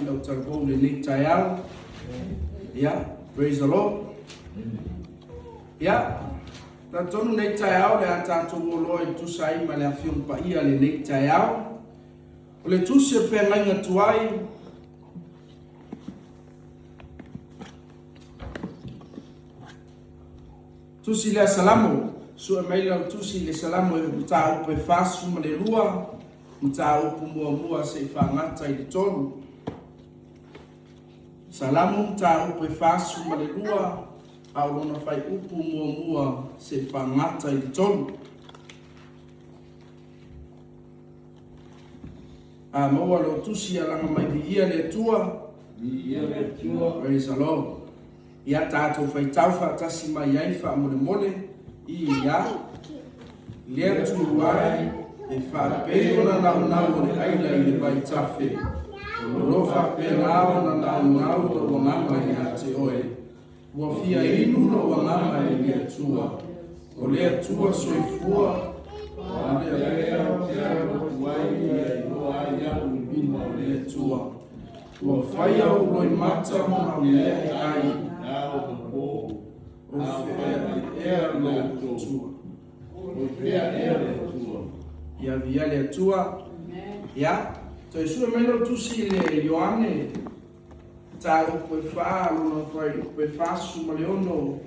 lau talafou le nei tai au. Ia, praise the Lord. Ia, tatonu nei tai au le a tātou olo e tusai ma le afion pa ia le nei tai au. O le tusi e whengainga tuai. Tusi le salamo, su e maila tusi le salamo e mta upe fasu ma le rua, mta upu mua se whangata i le tonu. Salamo mta upe fasu ma le rua, au lona fai upu mua se whangata i le tonu. A maua lo tusi alanga mai di ia le tua. Praise the Lord. Ia tātou whai tauwha tasi mai ai wha mole ia lea tuai e whapeo na nau le aila i le vai tawhi o lo whapeo na nau o wangama i a te oe ua fia inu no wangama i lea tua o lea tua soifua o lea tuai i loa ia umbina o lea tua ua whai au roi mata ma lea ai ia via le atua ia to isu melo tusi le Ioane ta upe fa no foi upe fa su maleono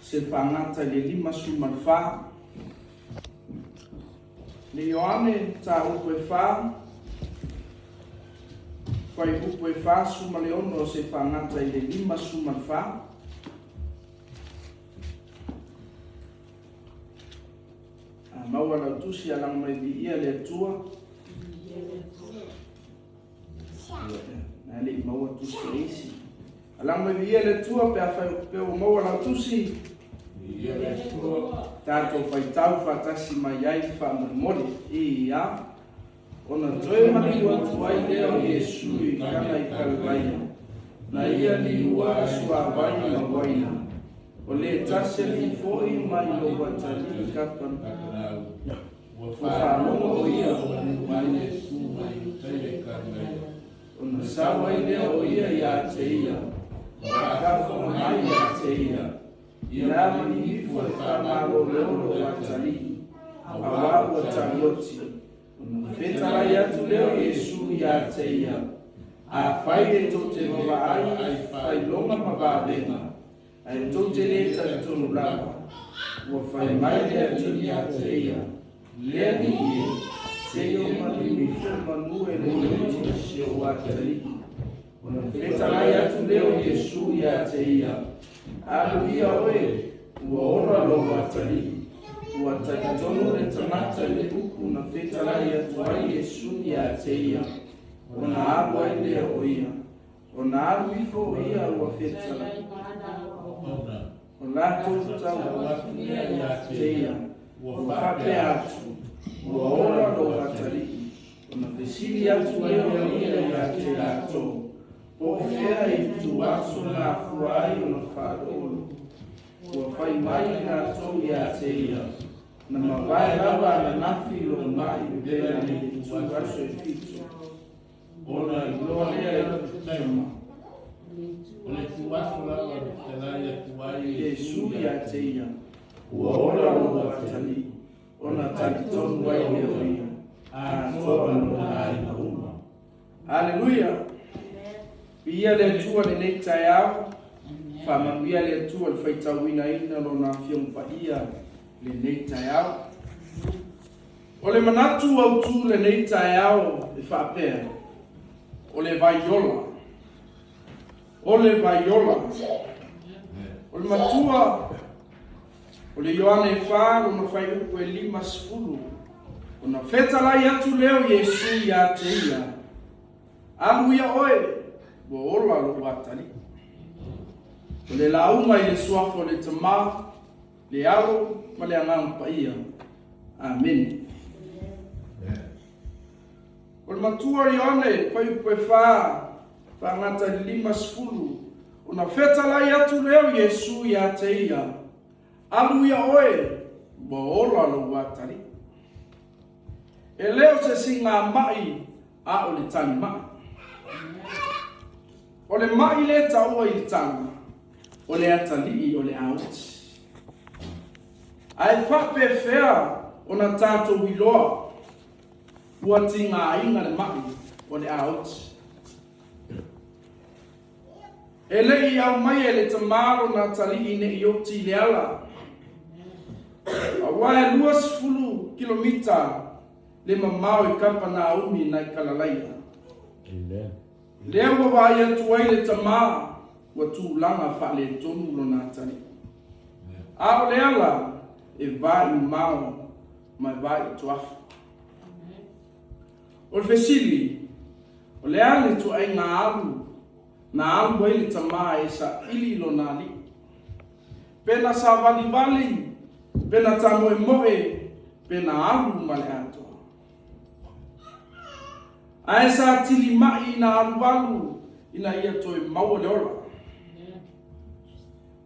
se fangata le lima su malfa le Ioane ta upe fa foi upe fa su maleono se fangata le lima su malfa. Maua la tusi alang mai di ia le tua. Ali maua tusi isi. Alang mai di ia le tua pe afai pe maua la tusi. Tato fai tau fatasi mai ai fa mori ia. Ona toe mali wa tuai leo Yesu i kana i kalvaia. Na ia li ua sua vai na waina. O le tase li foi mai lo watali kapan. Wa whanongo o ia mai Yesu mai utele kalvaia. Ona sawa i lea o ia i a te ia. Wa kafo mai i a te ia. Ia mani hifu e whamaro leo lo watali. Awa watali oti. Ona whetara i atu leo Yesu i a te ia. A whaire to te rola ai whai longa mawawena. Ai tau te leta i tonu lapa, ua whai mai lea tini a te ia, lea ni ie, se o mani mi whumanu e leo se o atari. Ona whetalai atu leo Yesu i a te ia, alu ia oe, ua ora lo atari, ua tari tonu e tamata le uku na whetalai atu ai Yesu i a te ia, ona alu ai lea o ia, ona alu ifo ia ua whetalai. O lātou tau wakinia i a teia, ua whape atu, ua ora lo hatari, o na whesiri atu leo ia i a te lātou, po whea i tu aso nā fuai o na whaadolo, ua whai mai lātou i a teia, na mawai rawa na nafi lo mai bera ni tu aso e fitu, o na iloa lea i tu tema. Ole tuaso la wa telaya tuai Yesu ya teia. Ua ora lo watali. Ona tali tonu wai leo ia. A toa no ai na uma. Hallelujah. Ia le tua le nei tai au. Whamangua le tua le whaitawina ina lo na fiong pa ia le nei tai au. O le manatu au tu le nei tai au e whapea. O le vaiola. Ole vaiola. Ole matua. Ole Ioane wha, ona whai upu e 5. Ona whetalai atu leo Yesu i a te ia. Alu ia oe, ua ola lo watari. Ole lauma i le suafo le tamā, le alo, ma le angang pa ia. Amen. Ole matua Ioane, whai upu e wha, whangata 5, ona whetalai atu leo Yesu i a te ia. Alu ia oe, ua ola lo watari. E leo se singa mai a o le tani mai. o le mai le taua i tanga, o le atali o le auti. Ai whape whea o na tātou wiloa, ua tinga inga le mai o le auti. E lei au mai e le tamaro na tali ine i oti le ala. A wae 2 kilomita le mamau i kapa na umi na i kalalaia. Lea ua vai atu ai le tamā ua tūlanga wha le tonu lo na tali. A o le ala e vai mau mai vai tuafu. O le fesili, o le ale tu ai ngā alu, na alu ai le tamā e sa ili lo na li. Pena sa vali, pena tamo e moe, pena alu ma le ato. Ae sa tili mai na alu ina ia toi mau le ola.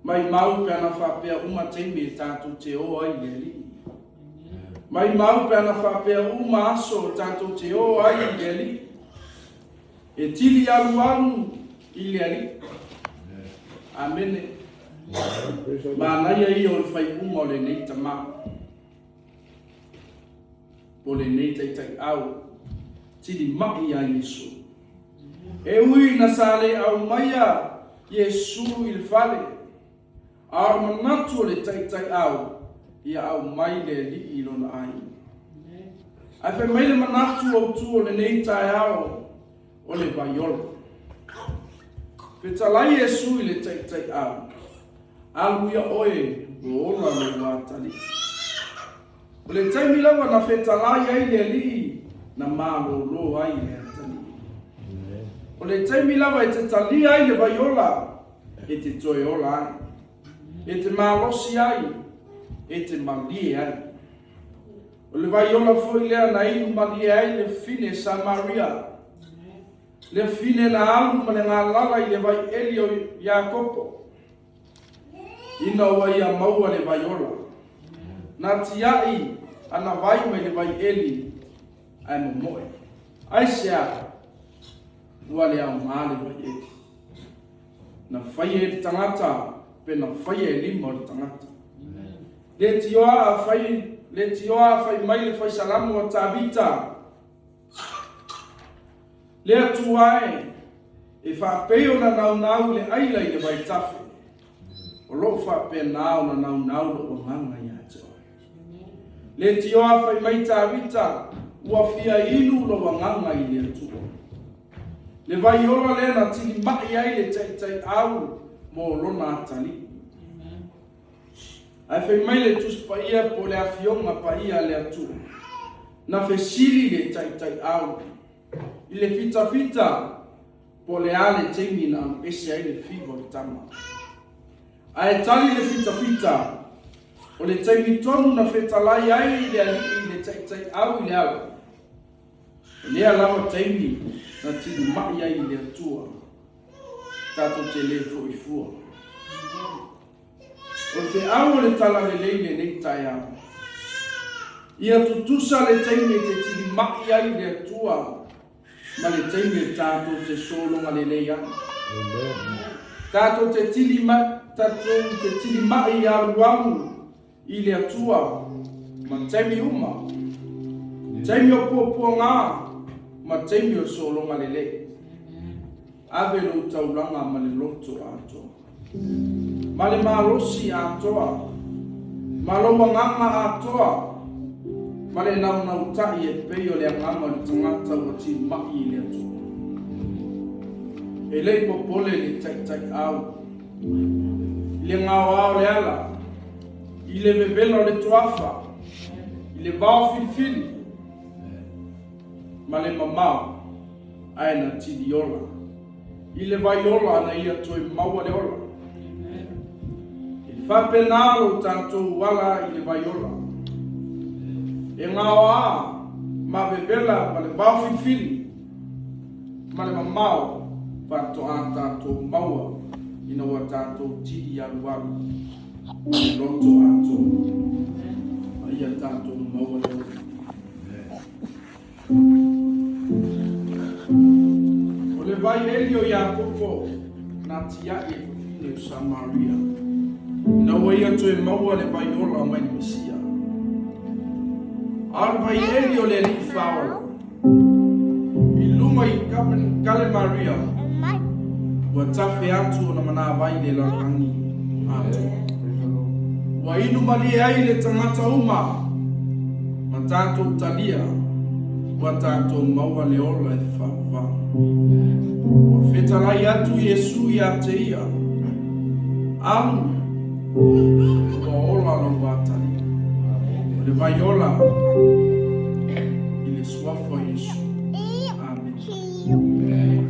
Mai mau pe ana whapea uma teimi e tātou te o ai le li. Mai mau pe ana whapea uma aso tātou te o ai le li. E tili alu i le li. Amene. Mānaia i o le whai uma o le nei tamā. Po le nei taitai au. Tili mai a Yesu. E ui na sale au maia Yesu i le fale. Ar manatu le taitai au. Ia au mai le li i lona ai. Ai whai mai le manatu au tu o le nei tai au. O le vaiolo. Whetalai Yesu i le taitai au. Alu ia oe o ora le watali. O le taimi lawa na whetalai ai le li na malo lo ai le atali. O le taimi lawa e te tali ai le vaiola e te toe ola ai. E te malosi ai e te malie ai. O le vaiola foi lea na inu malie ai le fine Samaria. Le fine na alu ma le ngā lala i le vai eli o Iakopo. Ina ua ia maua le vaiola. Na tiai ana vai mai le vai eli ai momoe. Ai sea ua le au maa le vai eli. Na whai e tangata pe na whai e lima o le tangata. Le tioa whai mai le whai salamu o Tabita. Le atuae e whapeo na nau le aila i le vai tafe. O lo whapea nao na nau lo o nganga i ato. Le tioa whai mai Tabita ua fia inu lo o nganga i le atua. Le vai ola le na tili mai ai le taitai au mo lona atali. Ai whai mai le tuspa ia po le afionga pa ia le atua. Na fesili le taitai au. I le fita po le ale teimi na ese ai le figo le tama. Ai tali le fita o le teimi tonu na fetalai ai le taitai au i le ala. Le alawa teimi na tili mai ai le atua. Tato te le fuifua. O te au le tala le leile nei tai au. Ia tutusa le teimi te tili mai ai le atua. Ma le teime tātou te solonga le leia. Tātou te tili mai i alualu i le atua. Ma teime uma. Teime o pōpua ngā. Ma teime o solonga le le. Ave lo tauranga ma le loto atoa. Ma le malosi atoa. Ma lo wanganga atoa. Ma le nau tai e peo le angama le tangata ua ti mai le atua. E lei popole le taitai au. Le ngau au le ala. I le bebelo le tuafa. I le vau filifili. Ma le mamau. Aina tidi ola. I le vai ola ana ia toi maua le ola. I whapenalo tātou wala i le vai ola. E ngawa ma bebela ma le bau filifili ma le mamau pato a tātou maua ina wa tātou tidi alualu le loto ato a ia tātou maua leo. O le vai vai elio Iakopo na tia e fine Samaria. Na wai atu e maua le vai ola mai Mesia. Al vai elio le li faola. I luma I kale Maria. Wa tafe atu na mana vai le langangi atu. Wa inu mali ai le tangata uma. Matato talia. Wa tato maua le ola e fawa. Wa fetalai atu Yesu ya te ia. Alu. Wa ola no watani. Le vai ola. Il suafo Yesu. Amen.